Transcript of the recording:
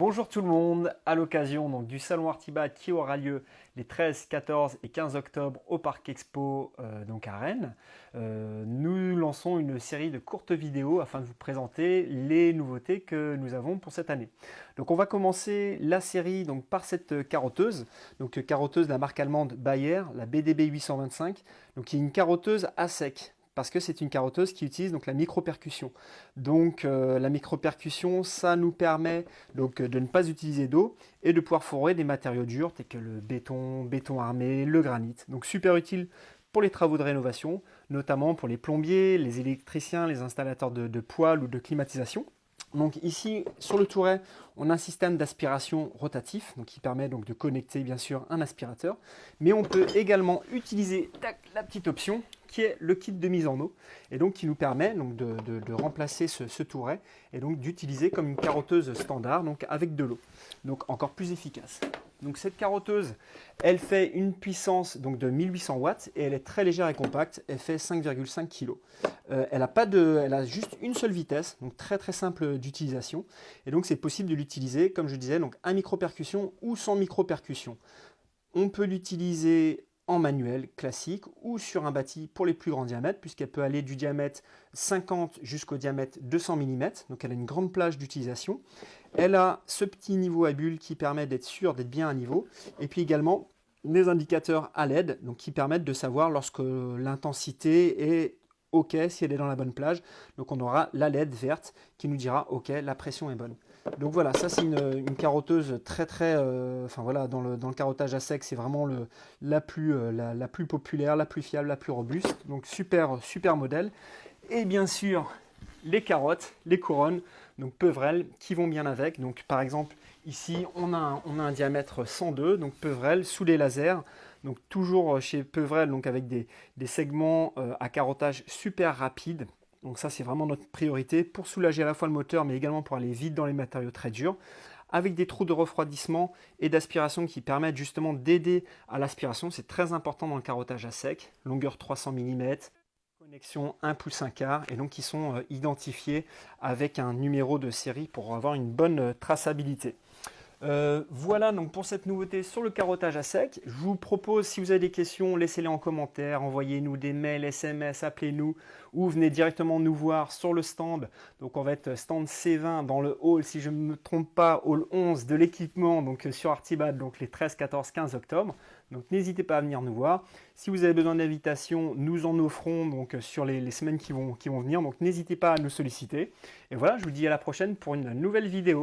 Bonjour tout le monde, à l'occasion du salon Artibat qui aura lieu les 13, 14 et 15 octobre au Parc Expo à Rennes, nous lançons une série de courtes vidéos afin de vous présenter les nouveautés que nous avons pour cette année. Donc on va commencer la série par cette carotteuse, carotteuse de la marque allemande Bayer, la BDB 825, qui est une carotteuse à sec, parce que c'est une carotteuse qui utilise la micro-percussion. La micro-percussion, ça nous permet de ne pas utiliser d'eau et de pouvoir forer des matériaux durs tels que le béton armé, le granit. Donc super utile pour les travaux de rénovation, notamment pour les plombiers, les électriciens, les installateurs de poêles ou de climatisation. Donc ici, sur le touret, on a un système d'aspiration rotatif qui permet de connecter bien sûr un aspirateur. Mais on peut également utiliser la petite option qui est le kit de mise en eau et qui nous permet de remplacer ce touret et d'utiliser comme une carotteuse standard avec de l'eau. Donc encore plus efficace. Donc cette carotteuse, elle fait une puissance de 1800 watts et elle est très légère et compacte, elle fait 5,5 kg. Elle a juste une seule vitesse, donc très très simple d'utilisation. Et donc c'est possible de l'utiliser, comme je disais, à micro-percussion ou sans micro-percussion. On peut l'utiliser en manuel classique ou sur un bâti pour les plus grands diamètres, puisqu'elle peut aller du diamètre 50 jusqu'au diamètre 200 mm, donc elle a une grande plage d'utilisation. Elle a ce petit niveau à bulles qui permet d'être sûr d'être bien à niveau, et puis également des indicateurs à LED qui permettent de savoir lorsque l'intensité est OK, si elle est dans la bonne plage. Donc on aura la LED verte qui nous dira OK, la pression est bonne. Donc voilà, ça c'est une carotteuse très dans le carottage à sec, c'est vraiment la plus populaire, la plus fiable, la plus robuste. Donc super modèle. Et bien sûr, les carottes, les couronnes, Peverel qui vont bien avec. Donc par exemple, ici on a un diamètre 102, donc Peverel sous les lasers. Donc toujours chez Peverel, avec des segments à carottage super rapides. Donc ça c'est vraiment notre priorité pour soulager à la fois le moteur mais également pour aller vite dans les matériaux très durs, avec des trous de refroidissement et d'aspiration qui permettent justement d'aider à l'aspiration. C'est très important dans le carottage à sec, longueur 300 mm, connexion 1 pouce 1 quart, et qui sont identifiés avec un numéro de série pour avoir une bonne traçabilité. Voilà pour cette nouveauté sur le carottage à sec. Je vous propose, si vous avez des questions, laissez-les en commentaire, envoyez-nous des mails, SMS, appelez-nous ou venez directement nous voir sur le stand. Donc on va être stand C20 dans le hall, si je ne me trompe pas, hall 11 de l'équipement sur Artibat, les 13, 14, 15 octobre. Donc n'hésitez pas à venir nous voir. Si vous avez besoin d'invitation, nous en offrons sur les semaines qui vont venir. Donc n'hésitez pas à nous solliciter. Et voilà, je vous dis à la prochaine pour une nouvelle vidéo.